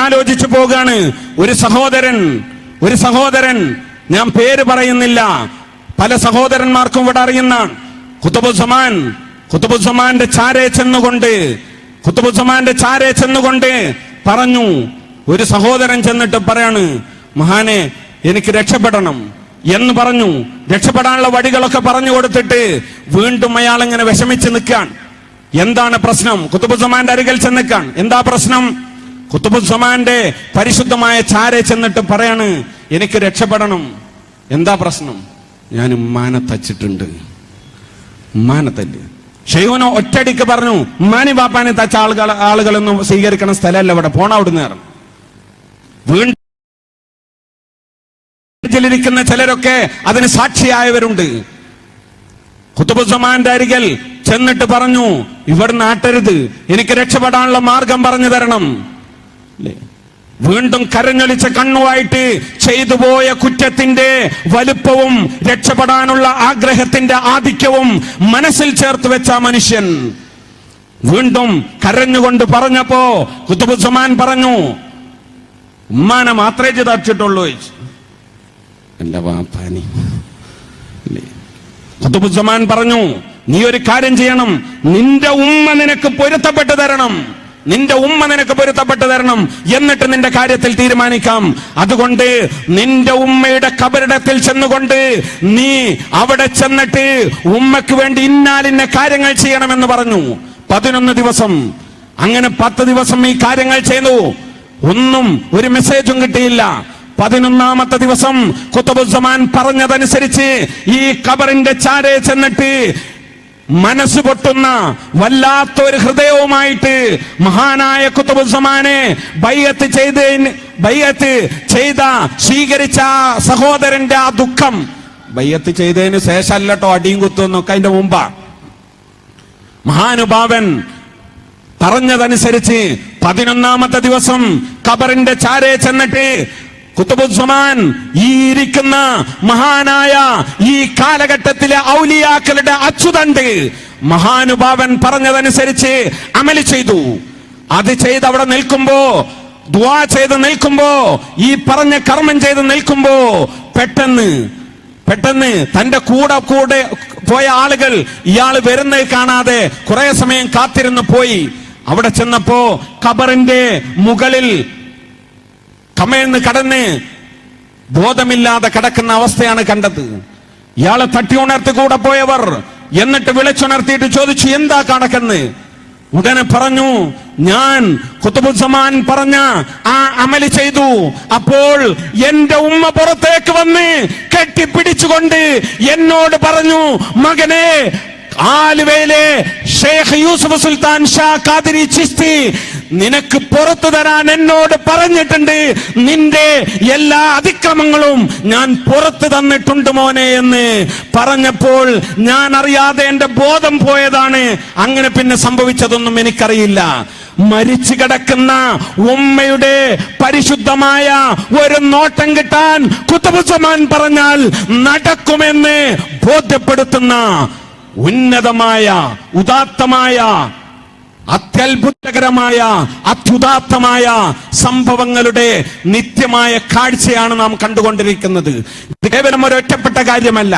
ആലോചിച്ചു പോകാണ്. ഒരു സഹോദരൻ ഞാൻ പേര് പറയുന്നില്ല, പല സഹോദരന്മാർക്കും ഇവിടെ അറിയുന്ന ഖുതുബുസ്സമാന്റെ ചാരേ ചെന്നുകൊണ്ട് പറഞ്ഞു. ഒരു സഹോദരൻ ചെന്നിട്ട് പറയാണ്, മഹാനെ എനിക്ക് രക്ഷപ്പെടണം എന്ന് പറഞ്ഞു. രക്ഷപ്പെടാനുള്ള വഴികളൊക്കെ പറഞ്ഞു കൊടുത്തിട്ട് വീണ്ടും അയാൾ ഇങ്ങനെ വിഷമിച്ച് നിൽക്കാൻ. എന്താണ് പ്രശ്നം? ഖുതുബുസ്സമാന്റെ അരികിൽ ചെന്നിക്കാൻ. എന്താ പ്രശ്നം? ഖുതുബുസ്സമാന്റെ പരിശുദ്ധമായ ചാരേ ചെന്നിട്ട് പറയാണ്, എനിക്ക് രക്ഷപ്പെടണം. എന്താ പ്രശ്നം? ഞാൻ ഉമ്മാനെ തച്ചിട്ടുണ്ട്. ഉമ്മാനെ തല്ല്. ഷെയ്ഖുന ഒറ്റടിക്ക് പറഞ്ഞു, ഉമ്മാനി ബാപ്പാനെ തച്ച ആളുകളൊന്നും സ്വീകരിക്കണ സ്ഥലമല്ല ഇവിടെ, പോണ അവിടുന്ന്. വീണ്ടും ിരിക്കുന്ന ചിലരൊക്കെ അതിന് സാക്ഷിയായവരുണ്ട്. ഖുതുബുസ്സമാന്റെ അരികിൽ ചെന്നിട്ട് പറഞ്ഞു, ഇവിടെ നാട്ടരുത്, എനിക്ക് രക്ഷപ്പെടാനുള്ള മാർഗം പറഞ്ഞു തരണം. വീണ്ടും കരഞ്ഞൊലിച്ച കണ്ണുമായിട്ട് ചെയ്തുപോയ കുറ്റത്തിന്റെ വലുപ്പവും രക്ഷപ്പെടാനുള്ള ആഗ്രഹത്തിന്റെ ആധിക്യവും മനസ്സിൽ ചേർത്ത് വെച്ച മനുഷ്യൻ വീണ്ടും കരഞ്ഞുകൊണ്ട് പറഞ്ഞപ്പോ ഖുതുബുസ്സമാൻ പറഞ്ഞു, ഉമ്മാനെ മാത്രമേ തച്ചിട്ടുള്ളൂ. എന്റെ വാപ്പാനി. ഖുതുബുസ്സമാൻ പറഞ്ഞു, നീ ഒരു കാര്യം ചെയ്യണം, നിന്റെ ഉമ്മ നിനക്ക് പൊരുത്തപ്പെട്ടു തരണം, എന്നിട്ട് നിന്റെ കാര്യത്തിൽ തീരുമാനിക്കാം. അതുകൊണ്ട് നിന്റെ ഉമ്മയുടെ ഖബറിടത്തിൽ ചെന്നുകൊണ്ട് നീ അവിടെ ചെന്നിട്ട് ഉമ്മക്ക് വേണ്ടി ഇന്നാലിന്ന കാര്യങ്ങൾ ചെയ്യണമെന്ന് പറഞ്ഞു. 11 ദിവസം. അങ്ങനെ 10 ദിവസം ഈ കാര്യങ്ങൾ ചെയ്തു. ഒന്നും ഒരു മെസ്സേജും കിട്ടിയില്ല. 11ാമത്തെ ദിവസം ഖുതുബുസ്സമാൻ പറഞ്ഞതനുസരിച്ച് ഈ ഖബറിന്റെ ചാരേ ചെന്നിട്ട് മനസ്സ് പൊട്ടുന്ന വല്ലാത്തൊരു ഹൃദയവുമായിട്ട് മഹാനായ ഖുതുബുസ്സമാനെ ബൈഅത്ത് സ്വീകരിച്ച സഹോദരന്റെ ആ ദുഃഖം, ബൈഅത്ത് ചെയ്തതിന് ശേഷമല്ലട്ടോ അടിയും കുത്തുന്നൊക്കെ അതിന്റെ മുമ്പാ. മഹാനുഭാവൻ പറഞ്ഞതനുസരിച്ച് 11ാമത്തെ ദിവസം ഖബറിന്റെ ചാരേ ചെന്നിട്ട് ഖുതുബുസ്സമാൻ ഈ ഇരിക്കുന്ന മഹാനായ ഈ കാലഘട്ടത്തിലെ ഔലിയാക്കളുടെ അച്യുതണ്ട് മഹാനുഭാവൻ പറഞ്ഞതനുസരിച്ച് അമല് ചെയ്തു. അത് ചെയ്ത് അവിടെ നിൽക്കുമ്പോ, ദുആ ചെയ്ത് നിൽക്കുമ്പോ, ഈ പറഞ്ഞ കർമ്മം ചെയ്ത് നിൽക്കുമ്പോ പെട്ടെന്ന് തന്റെ കൂടെ പോയ ആളുകൾ ഇയാൾ വരുന്നത് കാണാതെ കുറെ സമയം കാത്തിരുന്ന് പോയി. അവിടെ ചെന്നപ്പോ ഖബറിന്റെ മുകളിൽ കമഴ്ന്ന് കടന്ന് ബോധമില്ലാതെ കിടക്കുന്ന അവസ്ഥയാണ് കണ്ടത്. ഇയാളെ തട്ടി ഉണർത്തി കൂടെ പോയവർ എന്നിട്ട് വിളിച്ചുണർത്തിയിട്ട് ചോദിച്ചു, എന്താ കണക്കെന്ന്. ഉടനെ പറഞ്ഞു, ഞാൻ ഖുതുബുസ്സമാൻ പറഞ്ഞ ആ അമല് ചെയ്തു. അപ്പോൾ എന്റെ ഉമ്മ പുറത്തേക്ക് വന്ന് കെട്ടിപ്പിടിച്ചുകൊണ്ട് എന്നോട് പറഞ്ഞു, മകനെ, ആലുവയിലെ ഷെയ്ഖ് യൂസുഫ് സുൽത്താൻ ഷാ ഖാദിരി ചിശ്തി നിനക്ക് പുറത്തു തരാൻ എന്നോട് പറഞ്ഞിട്ടുണ്ട്. നിന്റെ എല്ലാ അതിക്രമങ്ങളും ഞാൻ പുറത്തു തന്നിട്ടുണ്ട് മോനെ എന്ന് പറഞ്ഞപ്പോൾ ഞാൻ അറിയാതെ എന്റെ ബോധം പോയതാണ്. അങ്ങനെ പിന്നെ സംഭവിച്ചതൊന്നും എനിക്കറിയില്ല. മരിച്ചു കിടക്കുന്ന ഉമ്മയുടെ പരിശുദ്ധമായ ഒരു നോട്ടം കിട്ടാൻ ഖുതുബുസ്സമാൻ പറഞ്ഞാൽ നടക്കുമെന്ന് ബോധ്യപ്പെടുത്തുന്ന ഉന്നതമായ, ഉദാത്തമായ, അത്യത്ഭുതകരമായ, അത്യുദാത്തമായ സംഭവങ്ങളുടെ നിത്യമായ കാഴ്ചയാണ് നാം കണ്ടുകൊണ്ടിരിക്കുന്നത്. ഇത് കേവലം ഒരൊറ്റപ്പെട്ട കാര്യമല്ല.